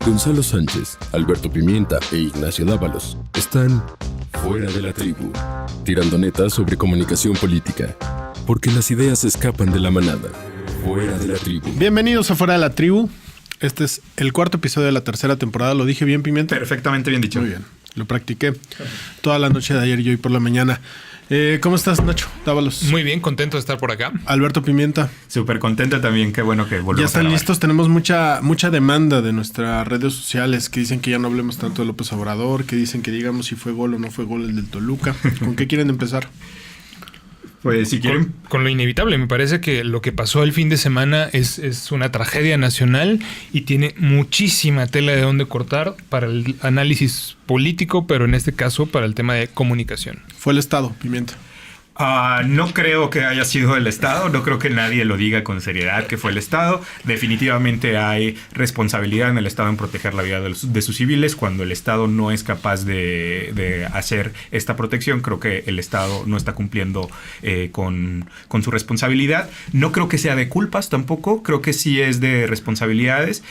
Gonzalo Sánchez, Alberto Pimienta e Ignacio Dávalos están fuera de la tribu, tirando netas sobre comunicación política, porque las ideas escapan de la manada. Fuera de la tribu. Bienvenidos a Fuera de la Tribu. Este es el cuarto episodio de la tercera temporada. ¿Lo dije bien, Pimienta? Perfectamente bien dicho. Muy bien. Lo practiqué toda la noche de ayer y hoy por la mañana. ¿Cómo estás, Nacho Dávalos? Muy bien, contento de estar por acá. Alberto Pimienta. Súper contento también. Qué bueno que volvemos. Ya están listos. Tenemos mucha demanda de nuestras redes sociales que dicen que ya no hablemos tanto de López Obrador, que dicen que digamos si fue gol o no fue gol el del Toluca. ¿Con qué quieren empezar? Pues si quieren. Con lo inevitable, me parece que lo que pasó el fin de semana es una tragedia nacional y tiene muchísima tela de dónde cortar para el análisis político, pero en este caso para el tema de comunicación. Fue el Estado, Pimienta. No creo que haya sido el Estado, no creo que nadie lo diga con seriedad que fue el Estado. Definitivamente hay responsabilidad en el Estado en proteger la vida de sus civiles. Cuando el Estado no es capaz de hacer esta protección, creo que el Estado no está cumpliendo con su responsabilidad. No creo que sea de culpas tampoco, creo que sí es de responsabilidades.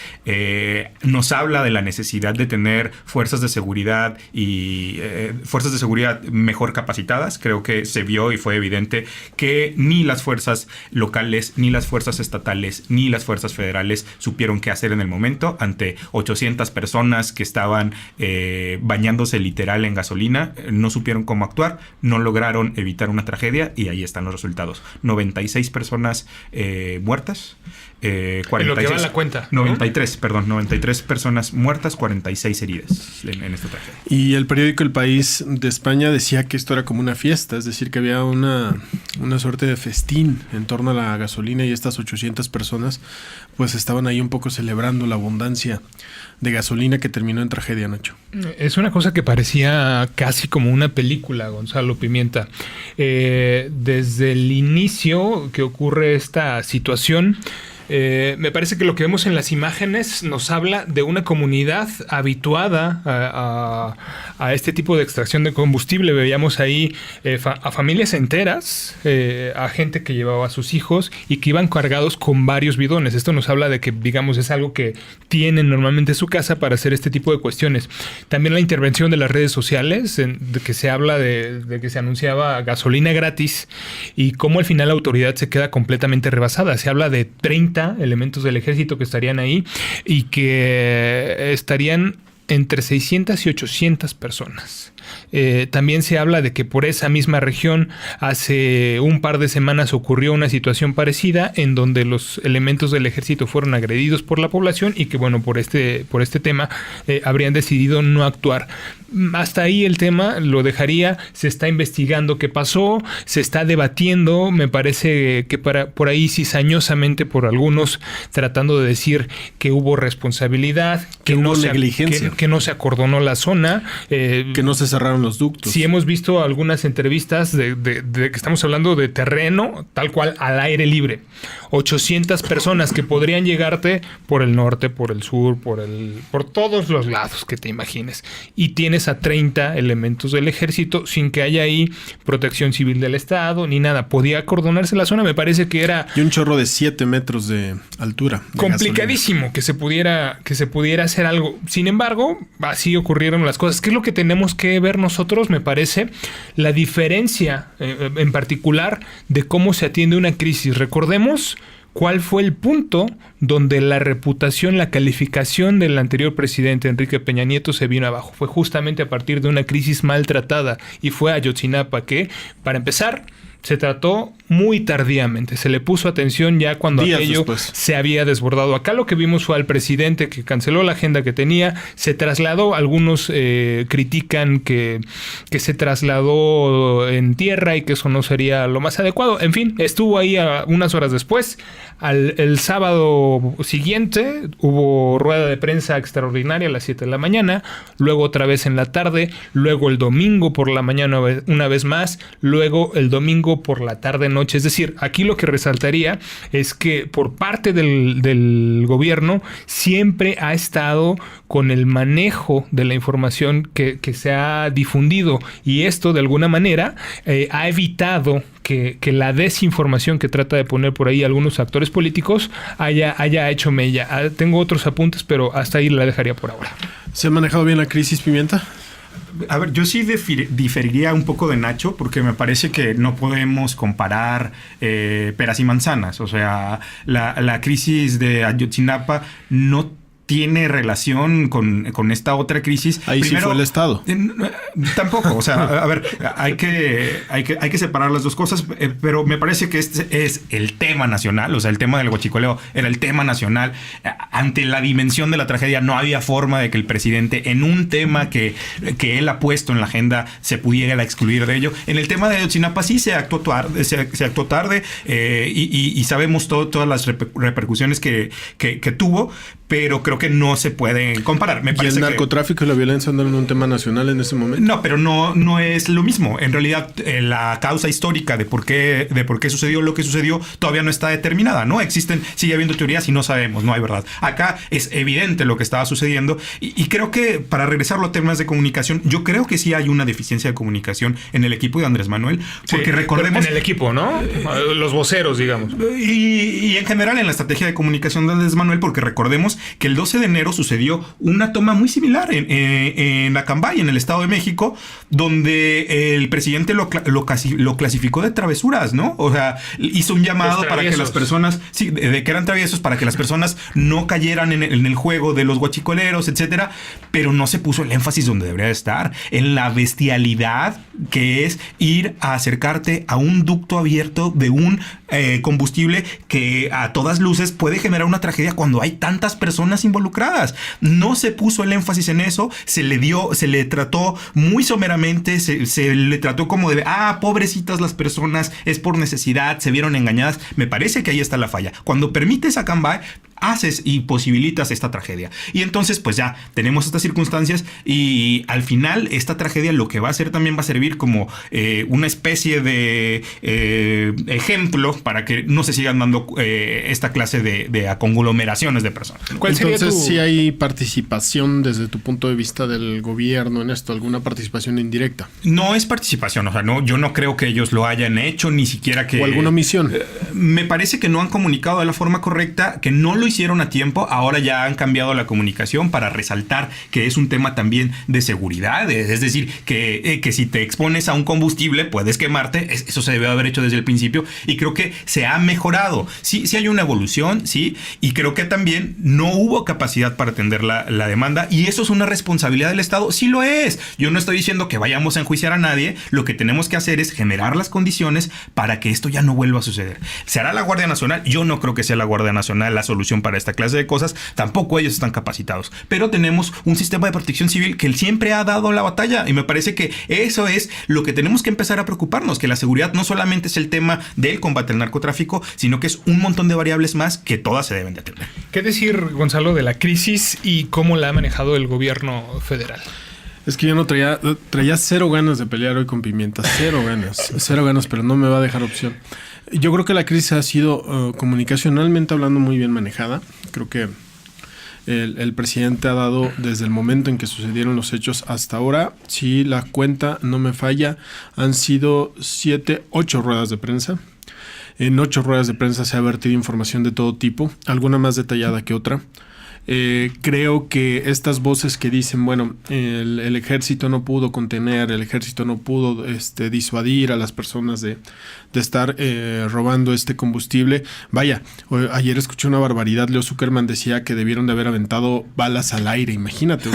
Nos habla de la necesidad de tener fuerzas de seguridad y fuerzas de seguridad mejor capacitadas. Creo que se vio y fue evidente que ni las fuerzas locales, ni las fuerzas estatales, ni las fuerzas federales supieron qué hacer en el momento ante 800 personas que estaban bañándose literal en gasolina. No supieron cómo actuar, no lograron evitar una tragedia y ahí están los resultados. 96 personas muertas. 46, en lo que va la cuenta, ¿no? 93 personas muertas, 46 heridas en esta tragedia. Y el periódico El País de España decía que esto era como una fiesta, es decir, que había una suerte de festín en torno a la gasolina y estas 800 personas pues estaban ahí un poco celebrando la abundancia de gasolina que terminó en tragedia, Nacho. Es una cosa que parecía casi como una película, Gonzalo Pimienta. Desde el inicio que ocurre esta situación, me parece que lo que vemos en las imágenes nos habla de una comunidad habituada a este tipo de extracción de combustible. Veíamos ahí a familias enteras, a gente que llevaba a sus hijos y que iban cargados con varios bidones. Esto nos habla de que, digamos, es algo que tienen normalmente en su casa para hacer este tipo de cuestiones. También la intervención de las redes sociales, de que se habla de que se anunciaba gasolina gratis y cómo al final la autoridad se queda completamente rebasada. Se habla de 30 elementos del ejército que estarían ahí y que estarían entre 600 y 800 personas. También se habla de que por esa misma región hace un par de semanas ocurrió una situación parecida en donde los elementos del ejército fueron agredidos por la población y que, bueno, por este tema habrían decidido no actuar. Hasta ahí el tema lo dejaría. Se está investigando qué pasó, se está debatiendo, me parece que por ahí cizañosamente por algunos tratando de decir que hubo responsabilidad, que hubo no negligencia, que no se acordonó la zona, que no se cerraron los ductos. Sí, hemos visto algunas entrevistas de que estamos hablando de terreno tal cual al aire libre. 800 personas que podrían llegarte por el norte, por el sur, por todos los lados que te imagines. Y tienes a 30 elementos del ejército sin que haya ahí protección civil del Estado ni nada. Podía acordonarse la zona, me parece que era... Y un chorro de 7 metros de altura. De complicadísimo que se pudiera hacer algo. Sin embargo, así ocurrieron las cosas. ¿Qué es lo que tenemos que ver nosotros? Me parece la diferencia en particular de cómo se atiende una crisis. Recordemos cuál fue el punto donde la reputación, la calificación del anterior presidente Enrique Peña Nieto se vino abajo. Fue justamente a partir de una crisis maltratada y fue Ayotzinapa que, para empezar, se trató muy tardíamente. Se le puso atención ya cuando aquello se había desbordado. Acá lo que vimos fue al presidente que canceló la agenda que tenía, se trasladó, algunos critican que se trasladó en tierra y que eso no sería lo más adecuado. En fin, estuvo ahí unas horas después. El sábado siguiente hubo rueda de prensa extraordinaria a las 7 de la mañana, luego otra vez en la tarde, luego el domingo por la mañana una vez más, luego el domingo por la tarde-noche noche. Es decir, aquí lo que resaltaría es que por parte del gobierno siempre ha estado con el manejo de la información que se ha difundido, y esto de alguna manera ha evitado que la desinformación que trata de poner por ahí algunos actores políticos haya hecho mella. Tengo otros apuntes, pero hasta ahí la dejaría por ahora. ¿Se ha manejado bien la crisis, Pimienta? A ver, yo sí diferiría un poco de Nacho, porque me parece que no podemos comparar peras y manzanas. O sea, la crisis de Ayotzinapa no tiene relación con esta otra crisis. Ahí primero, sí fue el Estado. Tampoco, o sea, a ver, hay que separar las dos cosas, pero me parece que este es el tema nacional, o sea, el tema del huachicoleo era el tema nacional. Ante la dimensión de la tragedia no había forma de que el presidente, en un tema que él ha puesto en la agenda, se pudiera excluir de ello. En el tema de Ayotzinapa sí se actuó tarde, y sabemos todas las repercusiones que tuvo, pero creo que no se pueden comparar. ¿Y el narcotráfico y la violencia andan en un tema nacional en ese momento? No, pero no es lo mismo. En realidad, la causa histórica de por qué sucedió lo que sucedió todavía no está determinada, ¿no? Sigue habiendo teorías y no sabemos, no hay verdad. Acá es evidente lo que estaba sucediendo, y creo que, para regresarlo a temas de comunicación, yo creo que sí hay una deficiencia de comunicación en el equipo de Andrés Manuel, porque sí, recordemos... En el equipo, ¿no? Los voceros, digamos. Y en general en la estrategia de comunicación de Andrés Manuel, porque recordemos que el 12 de enero sucedió una toma muy similar en Acambay, en el Estado de México, donde el presidente lo clasificó de travesuras, ¿no? O sea, hizo un llamado para que las personas, sí, de que eran traviesos, para que las personas no cayeran en el juego de los guachicoleros, etcétera, pero no se puso el énfasis donde debería estar, en la bestialidad que es ir a acercarte a un ducto abierto de un combustible que a todas luces puede generar una tragedia cuando hay tantas personas involucradas. No se puso el énfasis en eso, se le trató muy someramente, se le trató como de, pobrecitas las personas, es por necesidad, se vieron engañadas. Me parece que ahí está la falla. Cuando permites a Acambay, haces y posibilitas esta tragedia. Y entonces, pues ya tenemos estas circunstancias, y al final esta tragedia lo que va a hacer también va a servir como una especie de ejemplo para que no se sigan dando esta clase de conglomeraciones de personas. ¿Cuál sería entonces, si hay participación desde tu punto de vista del gobierno en esto, alguna participación indirecta? No es participación, o sea, no, yo no creo que ellos lo hayan hecho, ni siquiera que... ¿O alguna omisión? Me parece que no han comunicado de la forma correcta, que no lo hicieron a tiempo. Ahora ya han cambiado la comunicación para resaltar que es un tema también de seguridad, es decir, que si te expones a un combustible puedes quemarte. Eso se debe haber hecho desde el principio, y creo que se ha mejorado. Sí hay una evolución, sí, y creo que también no hubo capacidad para atender la demanda, y eso es una responsabilidad del Estado. Sí lo es. Yo no estoy diciendo que vayamos a enjuiciar a nadie. Lo que tenemos que hacer es generar las condiciones para que esto ya no vuelva a suceder. ¿Será la Guardia Nacional? Yo no creo que sea la Guardia Nacional la solución para esta clase de cosas. Tampoco ellos están capacitados, pero tenemos un sistema de protección civil que siempre ha dado la batalla, y me parece que eso es lo que tenemos que empezar a preocuparnos, que la seguridad no solamente es el tema del combate al narcotráfico, sino que es un montón de variables más que todas se deben de atender. ¿Qué decir, Gonzalo, de la crisis y cómo la ha manejado el gobierno federal? Es que yo no traía cero ganas de pelear hoy con Pimienta, cero ganas, pero no me va a dejar opción. Yo creo que la crisis ha sido comunicacionalmente hablando muy bien manejada. Creo que el presidente ha dado, desde el momento en que sucedieron los hechos hasta ahora, si la cuenta no me falla, han sido 8 ruedas de prensa. En 8 ruedas de prensa se ha vertido información de todo tipo, alguna más detallada que otra. Creo que estas voces que dicen, bueno, el ejército no pudo contener, el ejército no pudo disuadir a las personas de estar robando este combustible. Vaya, ayer escuché una barbaridad. Leo Zuckerman decía que debieron de haber aventado balas al aire. Imagínate,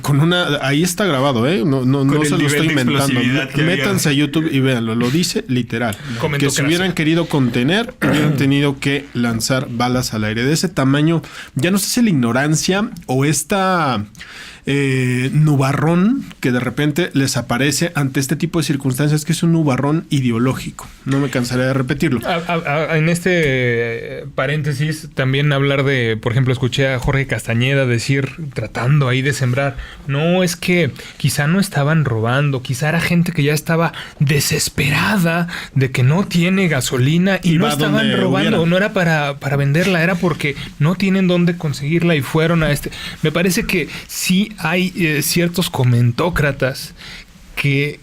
con una ahí está grabado, no se lo estoy inventando. Métanse a YouTube y véanlo, lo dice literal. Que si hubieran querido contener, hubieran tenido que lanzar balas al aire. De ese tamaño, ya no sé si la ignorancia o esta nubarrón que de repente les aparece ante este tipo de circunstancias, que es un nubarrón ideológico. No me cansaré de repetirlo. En este paréntesis, también hablar de, por ejemplo, escuché a Jorge Castañeda decir, tratando ahí de sembrar, no, es que quizá no estaban robando, quizá era gente que ya estaba desesperada de que no tiene gasolina y no estaban robando, no era para venderla, era porque no tienen dónde conseguirla y fueron a este. Me parece que sí hay ciertos comentócratas que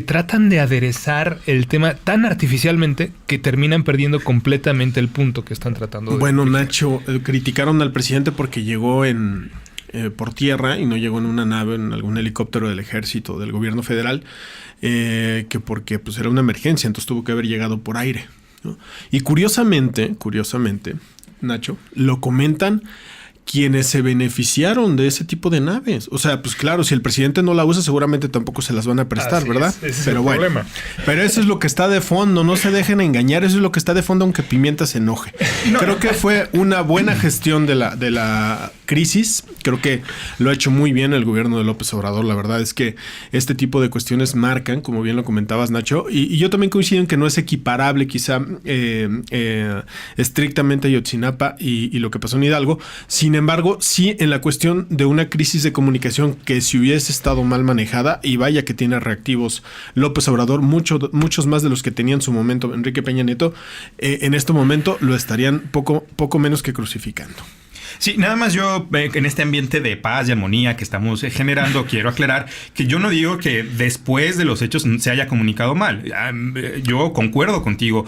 tratan de aderezar el tema tan artificialmente que terminan perdiendo completamente el punto que están tratando de Bueno, Nacho, criticaron al presidente porque llegó por tierra y no llegó en una nave, en algún helicóptero del ejército, del gobierno federal, que porque pues era una emergencia, entonces tuvo que haber llegado por aire, ¿no? Y curiosamente, Nacho, lo comentan quienes se beneficiaron de ese tipo de naves. O sea, pues claro, si el presidente no la usa, seguramente tampoco se las van a prestar, así ¿verdad? Ese pero es el bueno, problema. Pero eso es lo que está de fondo, no se dejen engañar, eso es lo que está de fondo, aunque Pimienta se enoje. Creo que fue una buena gestión de la crisis, creo que lo ha hecho muy bien el gobierno de López Obrador. La verdad es que este tipo de cuestiones marcan, como bien lo comentabas, Nacho, y yo también coincido en que no es equiparable quizá estrictamente a Ayotzinapa y lo que pasó en Hidalgo. Sin embargo, sí en la cuestión de una crisis de comunicación que si hubiese estado mal manejada, y vaya que tiene reactivos López Obrador, muchos más de los que tenía en su momento Enrique Peña Nieto, en este momento lo estarían poco menos que crucificando. Sí, nada más yo en este ambiente de paz y armonía que estamos generando, quiero aclarar que yo no digo que después de los hechos se haya comunicado mal. Yo concuerdo contigo.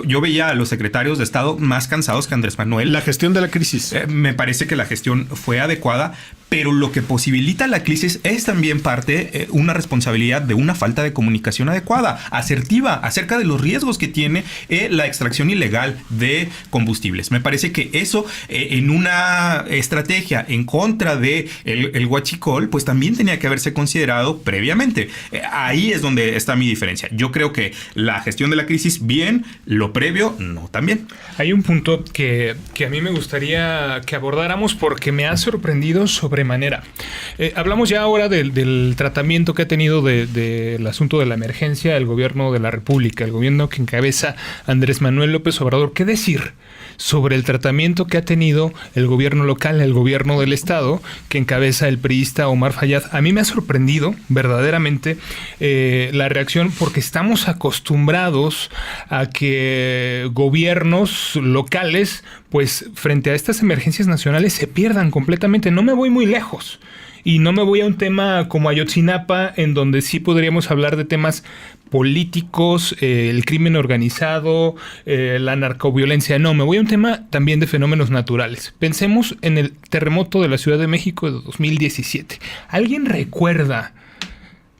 Yo veía a los secretarios de Estado más cansados que Andrés Manuel. La gestión de la crisis. Me parece que la gestión fue adecuada, pero lo que posibilita la crisis es también una responsabilidad de una falta de comunicación adecuada, asertiva, acerca de los riesgos que tiene la extracción ilegal de combustibles. Me parece que eso en una estrategia en contra de el huachicol, pues también tenía que haberse considerado previamente. Ahí es donde está mi diferencia. Yo creo que la gestión de la crisis, bien, lo previo, no tan bien. Hay un punto que a mí me gustaría que abordáramos porque me ha sorprendido sobremanera. Hablamos ya ahora del tratamiento que ha tenido del asunto de la emergencia el gobierno de la República, el gobierno que encabeza Andrés Manuel López Obrador. ¿Qué decir sobre el tratamiento que ha tenido el gobierno local, el gobierno del estado, que encabeza el priista Omar Fayad? A mí me ha sorprendido verdaderamente la reacción, porque estamos acostumbrados a que gobiernos locales, pues frente a estas emergencias nacionales, se pierdan completamente. No me voy muy lejos. Y no me voy a un tema como Ayotzinapa, en donde sí podríamos hablar de temas políticos, el crimen organizado, la narcoviolencia. No, me voy a un tema también de fenómenos naturales. Pensemos en el terremoto de la Ciudad de México de 2017. ¿Alguien recuerda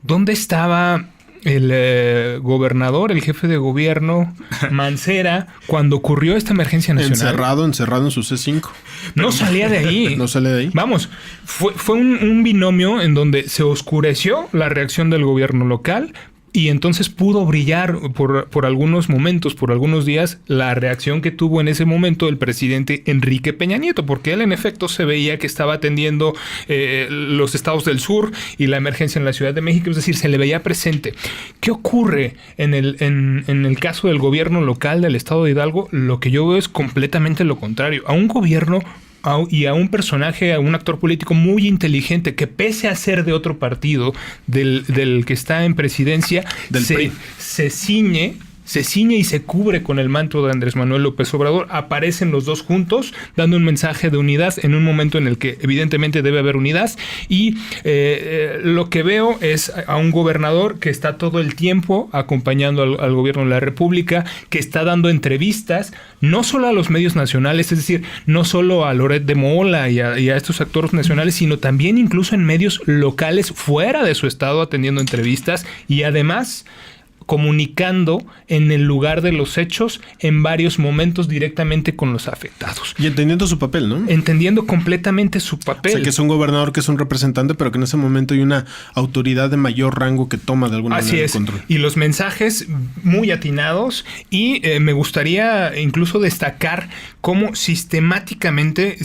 dónde estaba el gobernador, el jefe de gobierno, Mancera, cuando ocurrió esta emergencia nacional? Encerrado en su C5. No salía de ahí. No sale de ahí. Vamos, fue un binomio en donde se oscureció la reacción del gobierno local, y entonces pudo brillar por algunos momentos, por algunos días, la reacción que tuvo en ese momento el presidente Enrique Peña Nieto, porque él en efecto se veía que estaba atendiendo los estados del sur y la emergencia en la Ciudad de México, es decir, se le veía presente. ¿Qué ocurre en el caso del gobierno local del estado de Hidalgo? Lo que yo veo es completamente lo contrario. A un gobierno y a un personaje, a un actor político muy inteligente que, pese a ser de otro partido del que está en presidencia, se ciñe y se cubre con el manto de Andrés Manuel López Obrador. Aparecen los dos juntos dando un mensaje de unidad en un momento en el que evidentemente debe haber unidad, y lo que veo es a un gobernador que está todo el tiempo acompañando al gobierno de la República, que está dando entrevistas no solo a los medios nacionales, es decir, no solo a Loret de Mola y a estos actores nacionales, sino también incluso en medios locales fuera de su estado, atendiendo entrevistas, y además comunicando en el lugar de los hechos en varios momentos directamente con los afectados. Y entendiendo su papel, ¿no? Entendiendo completamente su papel. O sea, que es un gobernador, que es un representante, pero que en ese momento hay una autoridad de mayor rango que toma de alguna manera el control. Y los mensajes muy atinados, y me gustaría incluso destacar cómo sistemáticamente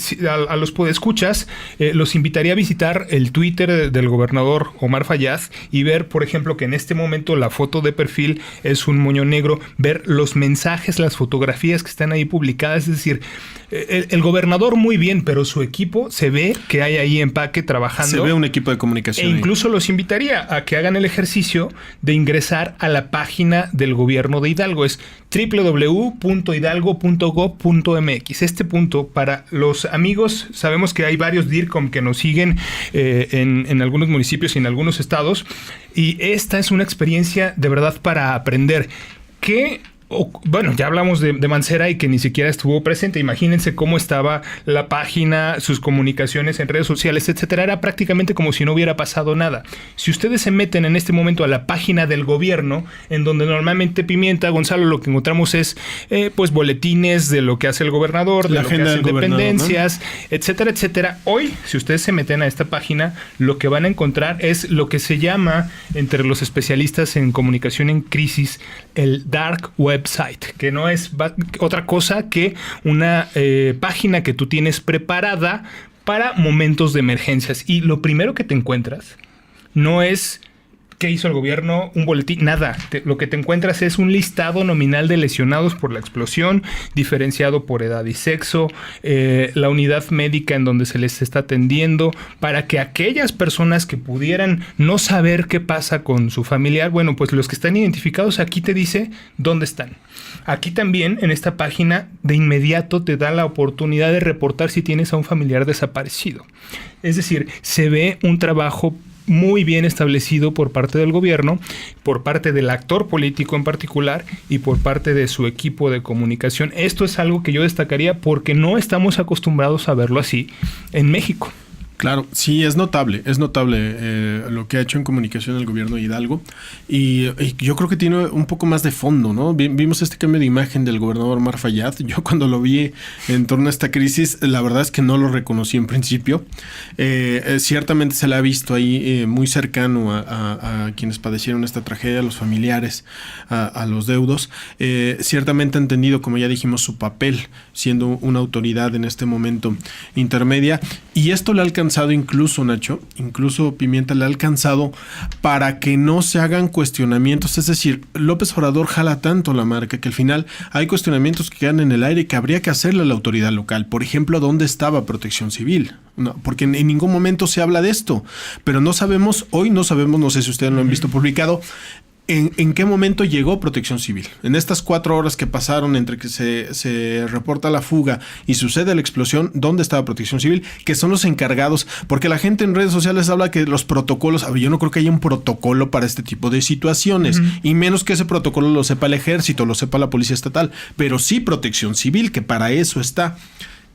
a los podescuchas los invitaría a visitar el Twitter del gobernador Omar Fayad y ver, por ejemplo, que en este momento la foto de perfil es un moño negro, ver los mensajes, las fotografías que están ahí publicadas, es decir, el gobernador muy bien, pero su equipo se ve que hay ahí empaque trabajando. Se ve un equipo de comunicación. E incluso los invitaría a que hagan el ejercicio de ingresar a la página del gobierno de Hidalgo. Es www.hidalgo.gov.mx. Este punto, para los amigos, sabemos que hay varios DIRCOM que nos siguen en algunos municipios y en algunos estados, y esta es una experiencia de verdad para aprender. Bueno, ya hablamos de Mancera y que ni siquiera estuvo presente. Imagínense cómo estaba la página, sus comunicaciones en redes sociales, etcétera. Era prácticamente como si no hubiera pasado nada. Si ustedes se meten en este momento a la página del gobierno, en donde normalmente Pimienta, Gonzalo, lo que encontramos es pues boletines de lo que hace el gobernador, de la lo que agenda hacen del dependencias, gobernador, ¿no? etcétera, etcétera. Hoy, si ustedes se meten a esta página, lo que van a encontrar es lo que se llama, entre los especialistas en comunicación en crisis, el dark website, que no es otra cosa que una página que tú tienes preparada para momentos de emergencias. Y lo primero que te encuentras no es qué hizo el gobierno, un boletín, nada. Lo que te encuentras es un listado nominal de lesionados por la explosión, diferenciado por edad y sexo, la unidad médica en donde se les está atendiendo, para que aquellas personas que pudieran no saber qué pasa con su familiar, bueno, pues los que están identificados, aquí te dice dónde están. Aquí también, en esta página, de inmediato te da la oportunidad de reportar si tienes a un familiar desaparecido. Es decir, se ve un trabajo muy bien establecido por parte del gobierno, por parte del actor político en particular y por parte de su equipo de comunicación. Esto es algo que yo destacaría porque no estamos acostumbrados a verlo así en México. Claro, sí, es notable lo que ha hecho en comunicación el gobierno de Hidalgo, y yo creo que tiene un poco más de fondo, ¿no? Vimos este cambio de imagen del gobernador Omar Fayad. Yo cuando lo vi en torno a esta crisis, la verdad es que no lo reconocí en principio. Ciertamente se le ha visto ahí muy cercano a quienes padecieron esta tragedia, a los familiares, a los deudos. Ciertamente ha entendido, como ya dijimos, su papel siendo una autoridad en este momento intermedia, y esto le ha alcanzado incluso, Nacho, incluso Pimienta le ha alcanzado para que no se hagan cuestionamientos. Es decir, López Obrador jala tanto la marca que al final hay cuestionamientos que quedan en el aire que habría que hacerle a la autoridad local. Por ejemplo, ¿dónde estaba Protección Civil? No, porque en ningún momento se habla de esto, pero no sabemos, no sé si ustedes lo han visto publicado, ¿En qué momento llegó Protección Civil? En estas 4 horas que pasaron entre que se reporta la fuga y sucede la explosión, ¿dónde estaba Protección Civil? Que son los encargados, porque la gente en redes sociales habla que los protocolos, yo no creo que haya un protocolo para este tipo de situaciones, y menos que ese protocolo lo sepa el ejército, lo sepa la policía estatal, pero sí Protección Civil, que para eso está.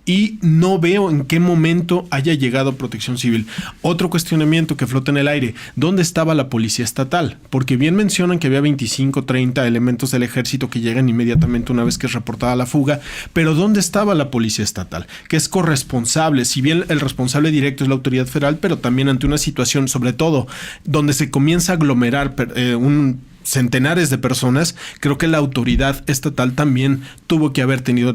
Y no veo en qué momento haya llegado Protección Civil. Otro cuestionamiento que flota en el aire: ¿dónde estaba la policía estatal? Porque bien mencionan que había 25, 30 elementos del ejército que llegan inmediatamente una vez que es reportada la fuga, pero ¿dónde estaba la policía estatal? Que es corresponsable, si bien el responsable directo es la autoridad federal, pero también ante una situación, sobre todo, donde se comienza a aglomerar centenares de personas, creo que la autoridad estatal también tuvo que haber tenido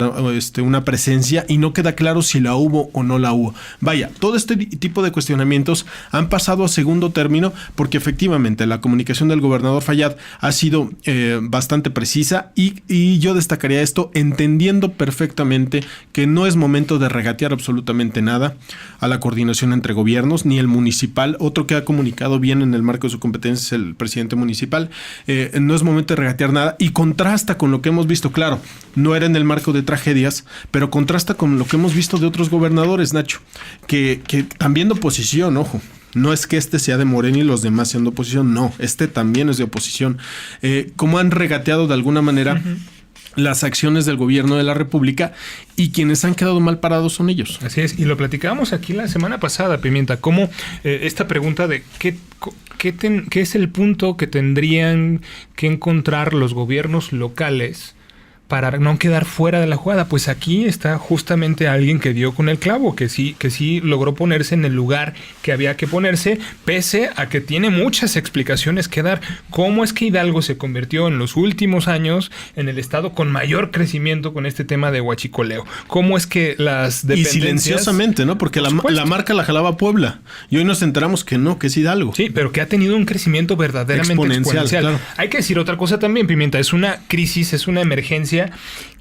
una presencia, y no queda claro si la hubo o no la hubo. Vaya, todo este tipo de cuestionamientos han pasado a segundo término porque efectivamente la comunicación del gobernador Fayad ha sido bastante precisa, y yo destacaría esto entendiendo perfectamente que no es momento de regatear absolutamente nada a la coordinación entre gobiernos, ni el municipal. Otro que ha comunicado bien en el marco de su competencia es el presidente municipal. No es momento de regatear nada, y contrasta con lo que hemos visto. Claro, no era en el marco de tragedias, pero contrasta con lo que hemos visto de otros gobernadores, Nacho, que también de oposición, ojo. No es que este sea de Morena y los demás sean de oposición, no, este también es de oposición. Como han regateado de alguna manera las acciones del gobierno de la República, y quienes han quedado mal parados son ellos. Así es, y lo platicábamos aquí la semana pasada, Pimienta, cómo esta pregunta de qué es el punto que tendrían que encontrar los gobiernos locales para no quedar fuera de la jugada. Pues aquí está justamente alguien que dio con el clavo, que sí logró ponerse en el lugar que había que ponerse, pese a que tiene muchas explicaciones que dar. ¿Cómo es que Hidalgo se convirtió en los últimos años en el estado con mayor crecimiento con este tema de huachicoleo? ¿Cómo es que las dependencias... Y silenciosamente, ¿no? Porque la marca la jalaba Puebla. Y hoy nos enteramos que no, que es Hidalgo. Sí, pero que ha tenido un crecimiento verdaderamente exponencial. Claro. Hay que decir otra cosa también, Pimienta. Es una crisis, es una emergencia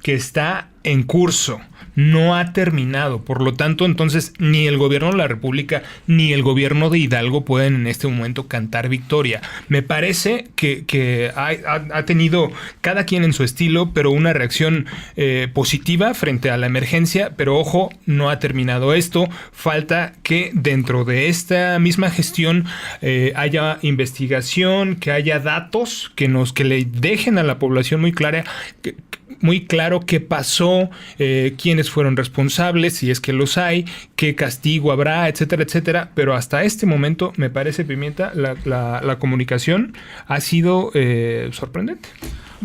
que está en curso, no ha terminado. Por lo tanto, entonces, ni el gobierno de la República ni el gobierno de Hidalgo pueden en este momento cantar victoria. Me parece que ha tenido cada quien en su estilo, pero una reacción positiva frente a la emergencia. Pero ojo, no ha terminado esto. Falta que dentro de esta misma gestión haya investigación, que haya datos que le dejen a la población muy claro qué pasó, quiénes fueron responsables, si es que los hay, qué castigo habrá, etcétera, etcétera. Pero hasta este momento, me parece, Pimienta, la comunicación ha sido sorprendente.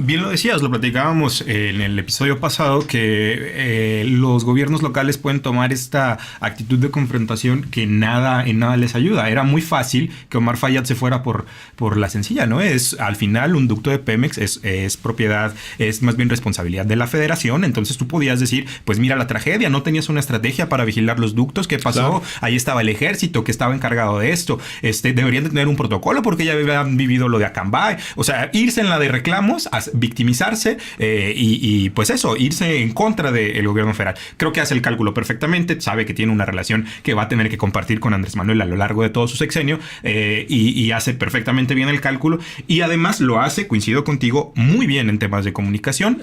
Bien lo decías, lo platicábamos en el episodio pasado, que los gobiernos locales pueden tomar esta actitud de confrontación que en nada les ayuda. Era muy fácil que Omar Fayad se fuera por la sencilla, ¿no? Al final un ducto de Pemex es propiedad, es más bien responsabilidad de la federación. Entonces tú podías decir, pues mira la tragedia, no tenías una estrategia para vigilar los ductos, ¿qué pasó? Claro. Ahí estaba el ejército que estaba encargado de esto. Deberían de tener un protocolo porque ya habían vivido lo de Acambay. O sea, irse en la de reclamos, victimizarse y pues eso, irse en contra del gobierno federal. Creo que hace el cálculo perfectamente, sabe que tiene una relación que va a tener que compartir con Andrés Manuel a lo largo de todo su sexenio, y hace perfectamente bien el cálculo, y además lo hace, coincido contigo, muy bien en temas de comunicación,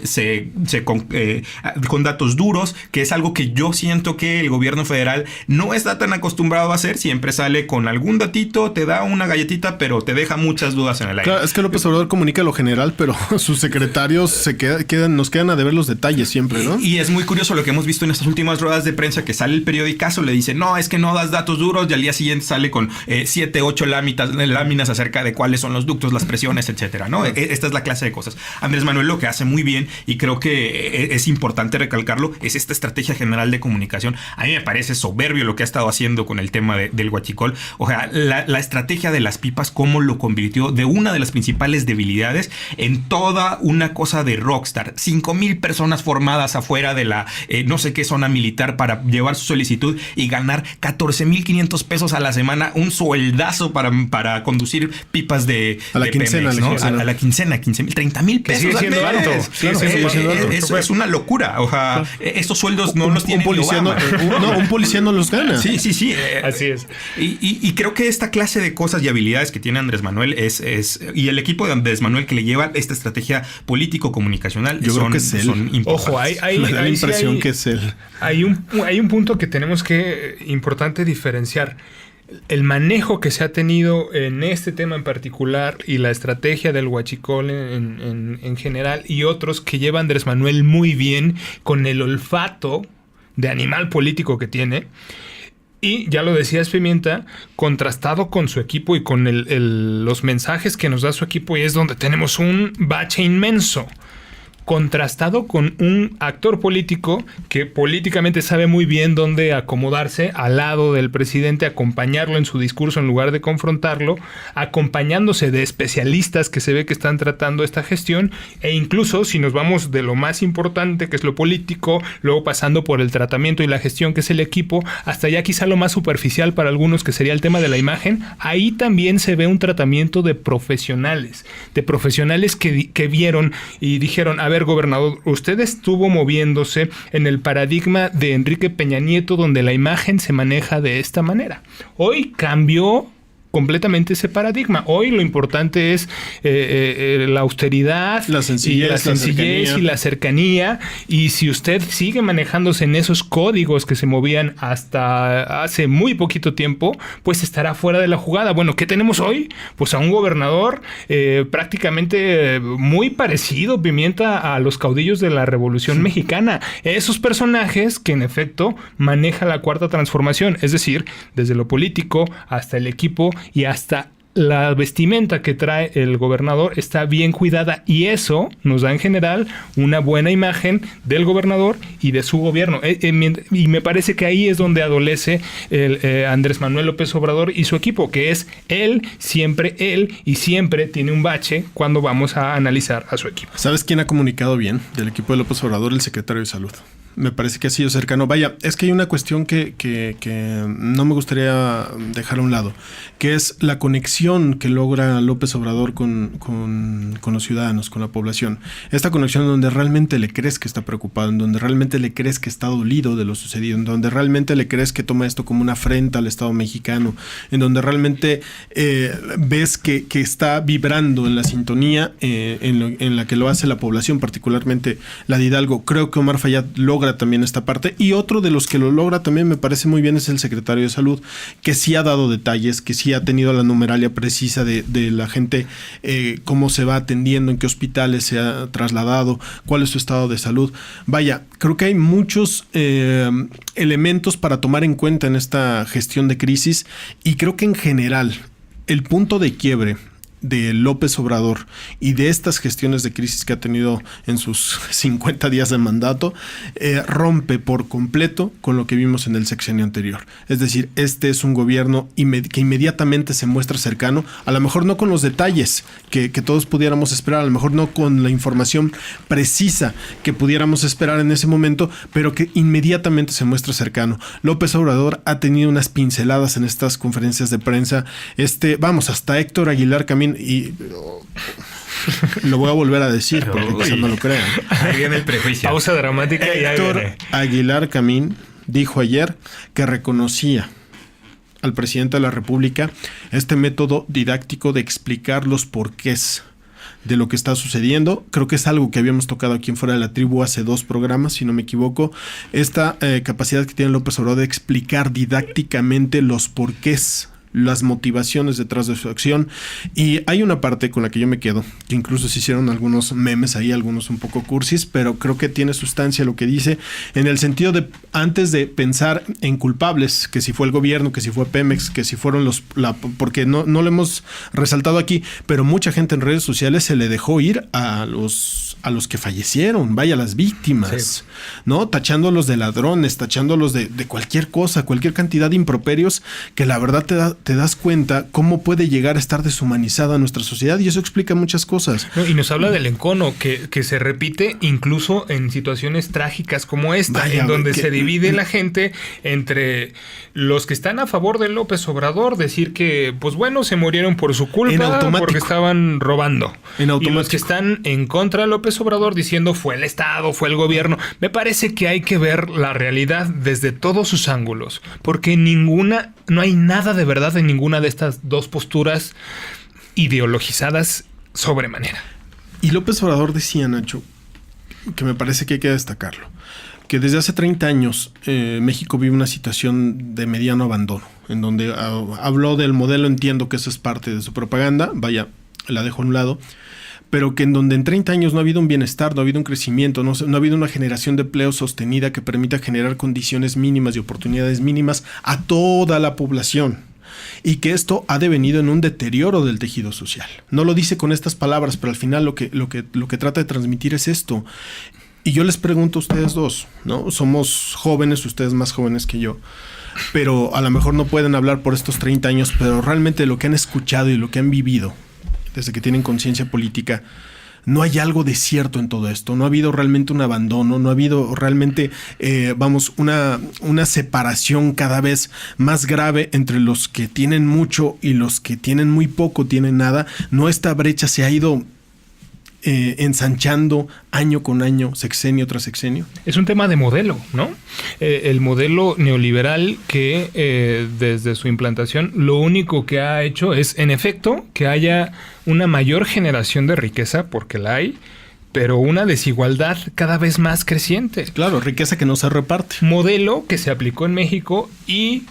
con datos duros, que es algo que yo siento que el gobierno federal no está tan acostumbrado a hacer. Siempre sale con algún datito, te da una galletita, pero te deja muchas dudas en el aire. Claro, es que López Obrador comunica lo general, pero sus secretarios nos quedan a deber los detalles siempre, ¿no? Y es muy curioso lo que hemos visto en estas últimas ruedas de prensa, que sale el periodicazo, le dice, no, es que no das datos duros, y al día siguiente sale con 7, 8 láminas acerca de cuáles son los ductos, las presiones, etcétera, ¿no? Esta es la clase de cosas. Andrés Manuel lo que hace muy bien, y creo que es importante recalcarlo, es esta estrategia general de comunicación. A mí me parece soberbio lo que ha estado haciendo con el tema del huachicol. O sea, la estrategia de las pipas, cómo lo convirtió de una de las principales debilidades en toda una cosa de rockstar. 5,000 personas formadas afuera de la no sé qué zona militar para llevar su solicitud y ganar 14,500 pesos a la semana, un sueldazo para conducir pipas de quincena, Pemex, ¿no? A la quincena, 15,000, 30,000 pesos al mes. Es una locura. O sea, estos sueldos no los tiene un policía no los gana. Sí. Así es. Y creo que esta clase de cosas y habilidades que tiene Andrés Manuel y el equipo de Andrés Manuel que le lleva esta estrategia político-comunicacional, yo creo que es él. Ojo, me da la impresión que es él. Hay un punto que tenemos que importante diferenciar. El manejo que se ha tenido en este tema en particular y la estrategia del huachicol en general, y otros que lleva Andrés Manuel muy bien con el olfato de animal político que tiene. Y ya lo decías, Pimienta, contrastado con su equipo y con los mensajes que nos da su equipo, y es donde tenemos un bache inmenso. Contrastado con un actor político que políticamente sabe muy bien dónde acomodarse al lado del presidente, acompañarlo en su discurso en lugar de confrontarlo, acompañándose de especialistas que se ve que están tratando esta gestión, e incluso si nos vamos de lo más importante, que es lo político, luego pasando por el tratamiento y la gestión, que es el equipo, hasta ya quizá lo más superficial para algunos, que sería el tema de la imagen, ahí también se ve un tratamiento de profesionales que vieron y dijeron, a ver, gobernador, usted estuvo moviéndose en el paradigma de Enrique Peña Nieto, donde la imagen se maneja de esta manera. Hoy cambió completamente ese paradigma. Hoy lo importante es la austeridad, la sencillez y la cercanía. Y si usted sigue manejándose en esos códigos que se movían hasta hace muy poquito tiempo, pues estará fuera de la jugada. Bueno, ¿qué tenemos hoy? Pues a un gobernador prácticamente muy parecido, Pimienta, a los caudillos de la Revolución Mexicana. Esos personajes que en efecto maneja la Cuarta Transformación, es decir, desde lo político hasta el equipo y hasta la vestimenta que trae el gobernador está bien cuidada, y eso nos da en general una buena imagen del gobernador y de su gobierno. Y me parece que ahí es donde adolece Andrés Manuel López Obrador y su equipo, que es él y siempre tiene un bache cuando vamos a analizar a su equipo. ¿Sabes quién ha comunicado bien del equipo de López Obrador? El secretario de Salud. Me parece que ha sido cercano. Vaya, es que hay una cuestión que no me gustaría dejar a un lado, que es la conexión que logra López Obrador con los ciudadanos, con la población. Esta conexión donde realmente le crees que está preocupado, en donde realmente le crees que está dolido de lo sucedido, en donde realmente le crees que toma esto como una afrenta al Estado mexicano, en donde realmente ves que está vibrando en la sintonía en la que lo hace la población, particularmente la de Hidalgo. Creo que Omar Fayad logra también esta parte, y otro de los que lo logra también me parece muy bien es el secretario de Salud, que sí ha dado detalles, que sí ha tenido la numeralia precisa de la gente, cómo se va atendiendo, en qué hospitales se ha trasladado, cuál es su estado de salud. Vaya, creo que hay muchos elementos para tomar en cuenta en esta gestión de crisis, y creo que en general el punto de quiebre de López Obrador y de estas gestiones de crisis que ha tenido en sus 50 días de mandato, rompe por completo con lo que vimos en el sexenio anterior. Es decir, este es un gobierno que inmediatamente se muestra cercano, a lo mejor no con los detalles que todos pudiéramos esperar, a lo mejor no con la información precisa que pudiéramos esperar en ese momento, pero que inmediatamente se muestra cercano. López Obrador ha tenido unas pinceladas en estas conferencias de prensa, hasta Héctor Aguilar Camín, y lo voy a volver a decir porque quizás no lo crean. Ahí viene el prejuicio. Pausa dramática. Héctor Aguilar Camín dijo ayer que reconocía al presidente de la República este método didáctico de explicar los porqués de lo que está sucediendo. Creo que es algo que habíamos tocado aquí en Fuera de la Tribu hace 2 programas, si no me equivoco. Esta capacidad que tiene López Obrador de explicar didácticamente los porqués, las motivaciones detrás de su acción. Y hay una parte con la que yo me quedo, que incluso se hicieron algunos memes ahí, algunos un poco cursis, pero creo que tiene sustancia lo que dice, en el sentido de, antes de pensar en culpables, que si fue el gobierno, que si fue Pemex, que si fueron porque no lo hemos resaltado aquí, pero mucha gente en redes sociales se le dejó ir a los que fallecieron, vaya, las víctimas, sí, ¿no? Tachándolos de ladrones, tachándolos de cualquier cosa, cualquier cantidad de improperios, que la verdad te das cuenta cómo puede llegar a estar deshumanizada nuestra sociedad, y eso explica muchas cosas. No, y nos habla del encono que se repite incluso en situaciones trágicas como esta, vaya, en donde se divide la gente entre los que están a favor de López Obrador, decir que, pues bueno, se murieron por su culpa porque estaban robando. Y los que están en contra de López Obrador diciendo fue el Estado, fue el gobierno. Me parece que hay que ver la realidad desde todos sus ángulos, porque no hay nada de verdad en ninguna de estas dos posturas ideologizadas sobremanera. Y López Obrador decía, Nacho, que me parece que hay que destacarlo, que desde hace 30 años México vive una situación de mediano abandono, en donde habló del modelo, entiendo que eso es parte de su propaganda, vaya, la dejo a un lado, pero que en donde en 30 años no ha habido un bienestar, no ha habido un crecimiento, no ha habido una generación de empleo sostenida que permita generar condiciones mínimas y oportunidades mínimas a toda la población. Y que esto ha devenido en un deterioro del tejido social. No lo dice con estas palabras, pero al final lo que trata de transmitir es esto. Y yo les pregunto a ustedes dos, ¿no? Somos jóvenes, ustedes más jóvenes que yo, pero a lo mejor no pueden hablar por estos 30 años, pero realmente lo que han escuchado y lo que han vivido desde que tienen conciencia política, no hay algo de cierto en todo esto. No ha habido realmente un abandono, no ha habido realmente, una separación cada vez más grave entre los que tienen mucho y los que tienen muy poco, tienen nada. No, esta brecha se ha ido ensanchando año con año, sexenio tras sexenio? Es un tema de modelo, ¿no? El modelo neoliberal que desde su implantación lo único que ha hecho es, en efecto, que haya una mayor generación de riqueza, porque la hay, pero una desigualdad cada vez más creciente. Claro, riqueza que no se reparte. Modelo que se aplicó en México y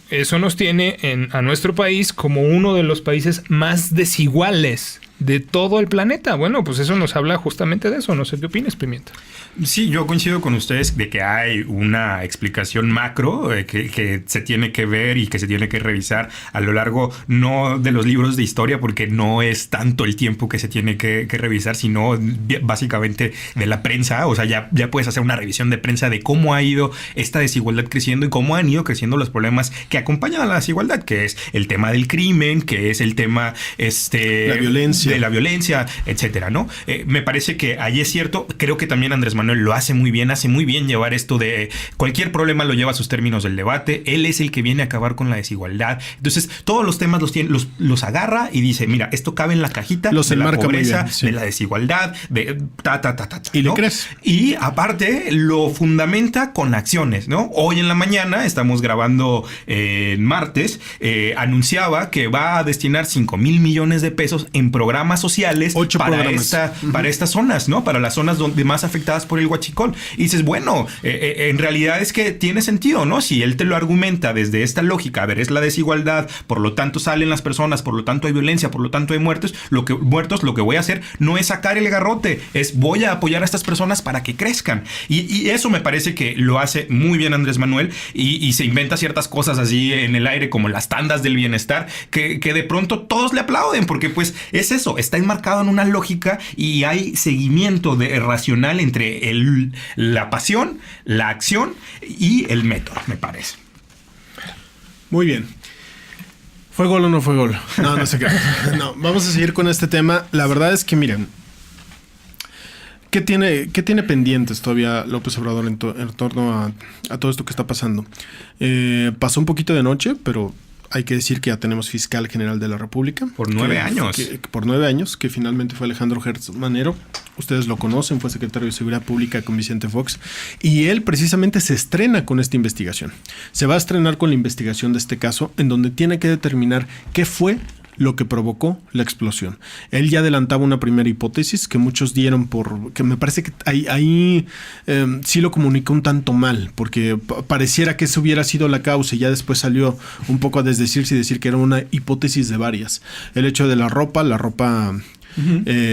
eso nos tiene a nuestro país como uno de los países más desiguales de todo el planeta. Bueno, pues eso nos habla justamente de eso. No sé qué opinas, Pimienta. Sí, yo coincido con ustedes de que hay una explicación macro que se tiene que ver y que se tiene que revisar a lo largo, no de los libros de historia, porque no es tanto el tiempo que se tiene que revisar, sino básicamente de la prensa. O sea, ya puedes hacer una revisión de prensa de cómo ha ido esta desigualdad creciendo y cómo han ido creciendo los problemas que acompañan a la desigualdad, que es el tema del crimen, que es el tema de la violencia, etcétera, ¿no? Me parece que ahí es cierto. Creo que también Andrés Manuel lo hace muy bien llevar esto de cualquier problema lo lleva a sus términos del debate. Él es el que viene a acabar con la desigualdad. Entonces, todos los temas los agarra y dice, mira, esto cabe en la cajita de la pobreza, sí, de la desigualdad, de ¿Y ¿no? le crees? Y aparte lo fundamenta con acciones, ¿no? Hoy en la mañana, estamos grabando en martes, anunciaba que va a destinar 5,000 millones de pesos en programas sociales para estas zonas, ¿no? Para las zonas más afectadas por el huachicol. Y dices, bueno, en realidad es que tiene sentido, ¿no? Si él te lo argumenta desde esta lógica, a ver, es la desigualdad, por lo tanto salen las personas, por lo tanto hay violencia, por lo tanto hay muertos, lo que voy a hacer no es sacar el garrote, es voy a apoyar a estas personas para que crezcan. Y eso me parece que lo hace muy bien Andrés Manuel y se inventa ciertas cosas así en el aire como las tandas del bienestar que de pronto todos le aplauden porque pues es eso, está enmarcado en una lógica y hay seguimiento racional entre la pasión, la acción y el método, me parece. Muy bien. ¿Fue gol o no fue gol? No sé qué. No, vamos a seguir con este tema. La verdad es que, miren, ¿qué tiene pendientes todavía López Obrador en torno a todo esto que está pasando? Pasó un poquito de noche, pero hay que decir que ya tenemos fiscal general de la República. Por 9 años. Por 9 años, que finalmente fue Alejandro Gertz Manero. Ustedes lo conocen, fue secretario de Seguridad Pública con Vicente Fox. Y él precisamente se estrena con esta investigación. Se va a estrenar con la investigación de este caso, en donde tiene que determinar qué fue lo que provocó la explosión. Él ya adelantaba una primera hipótesis que muchos dieron que me parece que ahí sí lo comunicó un tanto mal, porque pareciera que eso hubiera sido la causa y ya después salió un poco a desdecirse y decir que era una hipótesis de varias. El hecho de la ropa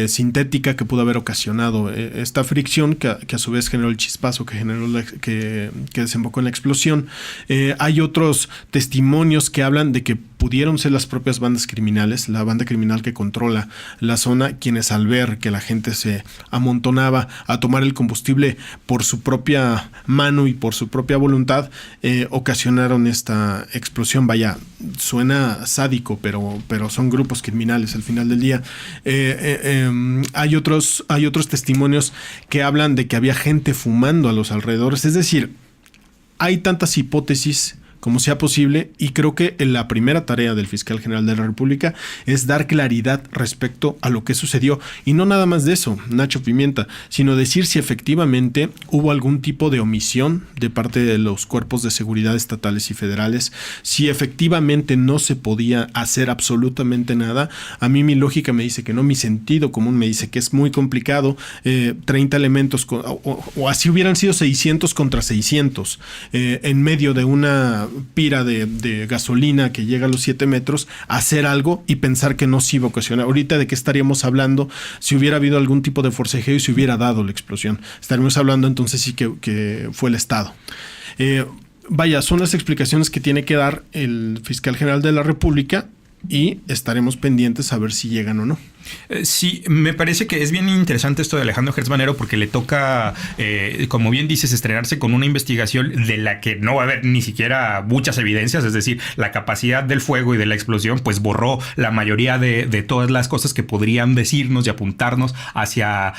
sintética que pudo haber ocasionado esta fricción que a su vez generó el chispazo que desembocó en la explosión. Hay otros testimonios que hablan de que pudieron ser las propias bandas criminales, la banda criminal que controla la zona, quienes al ver que la gente se amontonaba a tomar el combustible por su propia mano y por su propia voluntad, ocasionaron esta explosión. Vaya, suena sádico, pero son grupos criminales al final del día. Hay otros testimonios que hablan de que había gente fumando a los alrededores. Es decir, hay tantas hipótesis como sea posible, y creo que la primera tarea del fiscal general de la República es dar claridad respecto a lo que sucedió, y no nada más de eso, Nacho Pimienta, sino decir si efectivamente hubo algún tipo de omisión de parte de los cuerpos de seguridad estatales y federales, si efectivamente no se podía hacer absolutamente nada. A mí mi lógica me dice que no, mi sentido común me dice que es muy complicado, 30 elementos, o así hubieran sido 600 contra 600, en medio de una pira de gasolina que llega a los 7 metros, hacer algo y pensar que no se iba a ocasionar. Ahorita, ¿de qué estaríamos hablando si hubiera habido algún tipo de forcejeo y se hubiera dado la explosión? Estaríamos hablando entonces sí que fue el Estado. Vaya, son las explicaciones que tiene que dar el fiscal general de la República y estaremos pendientes a ver si llegan o no. Sí, me parece que es bien interesante esto de Alejandro Gertz Manero porque le toca, como bien dices, estrenarse con una investigación de la que no va a haber ni siquiera muchas evidencias, es decir, la capacidad del fuego y de la explosión pues borró la mayoría de todas las cosas que podrían decirnos y apuntarnos hacia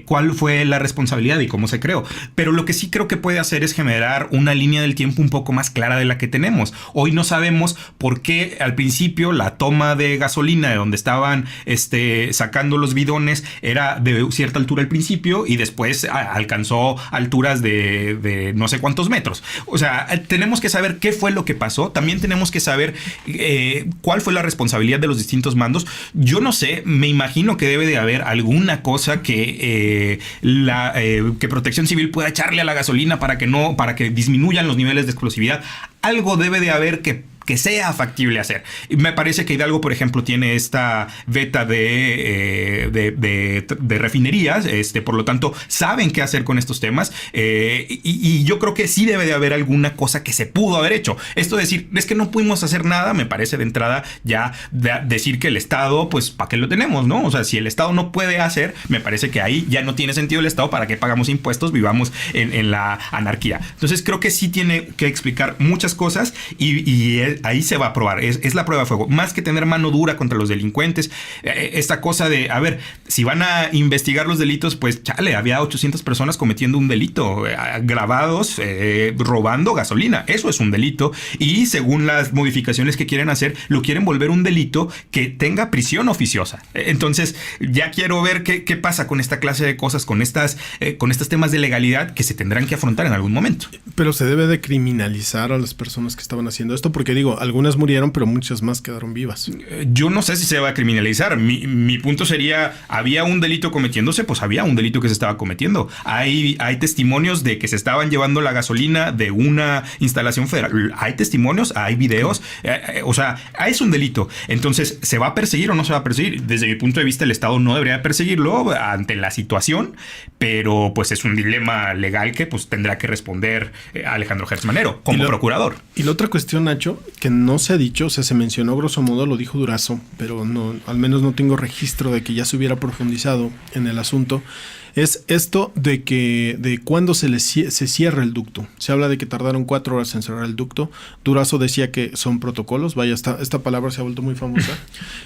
cuál fue la responsabilidad y cómo se creó. Pero lo que sí creo que puede hacer es generar una línea del tiempo un poco más clara de la que tenemos. Hoy no sabemos por qué al principio la toma de gasolina de donde estaban sacando los bidones era de cierta altura al principio y después alcanzó alturas de no sé cuántos metros. O sea, tenemos que saber qué fue lo que pasó. También tenemos que saber cuál fue la responsabilidad de los distintos mandos. Yo no sé, me imagino que debe de haber alguna cosa que Protección Civil pueda echarle a la gasolina para que disminuyan los niveles de explosividad. Algo debe de haber que sea factible hacer. Me parece que Hidalgo, por ejemplo, tiene esta veta de refinerías, por lo tanto, saben qué hacer con estos temas, y yo creo que sí debe de haber alguna cosa que se pudo haber hecho. Esto de decir, es que no pudimos hacer nada, me parece de entrada ya decir que el Estado, pues, ¿para qué lo tenemos, no? O sea, si el Estado no puede hacer, me parece que ahí ya no tiene sentido el Estado, ¿para qué pagamos impuestos? Vivamos en la anarquía. Entonces, creo que sí tiene que explicar muchas cosas y ahí se va a probar, es la prueba de fuego, más que tener mano dura contra los delincuentes, esta cosa de, a ver, si van a investigar los delitos, pues chale, había 800 personas cometiendo un delito, grabados, robando gasolina, eso es un delito, y según las modificaciones que quieren hacer, lo quieren volver un delito que tenga prisión oficiosa. Entonces, ya quiero ver qué pasa con esta clase de cosas, con estos temas de legalidad que se tendrán que afrontar en algún momento. Pero se debe de criminalizar a las personas que estaban haciendo esto, porque digo, algunas murieron, pero muchas más quedaron vivas. Yo no sé si se va a criminalizar. Mi punto sería, ¿había un delito cometiéndose? Pues había un delito que se estaba cometiendo. Hay testimonios de que se estaban llevando la gasolina de una instalación federal. Hay testimonios, hay videos. O sea, es un delito. Entonces, ¿se va a perseguir o no se va a perseguir? Desde mi punto de vista, el Estado no debería perseguirlo ante la situación, pero pues es un dilema legal que pues tendrá que responder Alejandro Gertz Manero como procurador. Y la otra cuestión, Nacho, que no se ha dicho, o sea, se mencionó grosso modo, lo dijo Durazo, pero no, al menos no tengo registro de que ya se hubiera profundizado en el asunto, es esto de cuándo se cierra el ducto. Se habla de que tardaron 4 horas en cerrar el ducto. Durazo decía que son protocolos, vaya, esta palabra se ha vuelto muy famosa,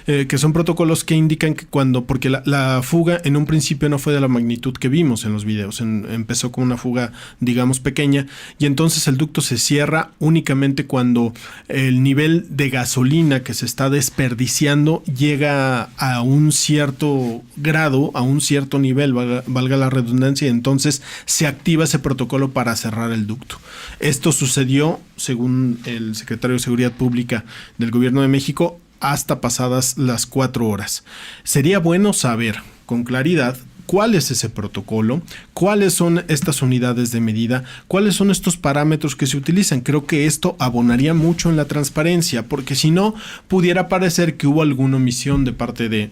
que son protocolos que indican que porque la fuga en un principio no fue de la magnitud que vimos en los videos, empezó con una fuga, digamos, pequeña, y entonces el ducto se cierra únicamente cuando el nivel de gasolina que se está desperdiciando llega a un cierto grado, a un cierto nivel, valga la redundancia, y entonces se activa ese protocolo para cerrar el ducto. Esto sucedió, según el secretario de Seguridad Pública del Gobierno de México, hasta pasadas las 4 horas. Sería bueno saber con claridad cuál es ese protocolo, cuáles son estas unidades de medida, cuáles son estos parámetros que se utilizan. Creo que esto abonaría mucho en la transparencia, porque si no, pudiera parecer que hubo alguna omisión de parte de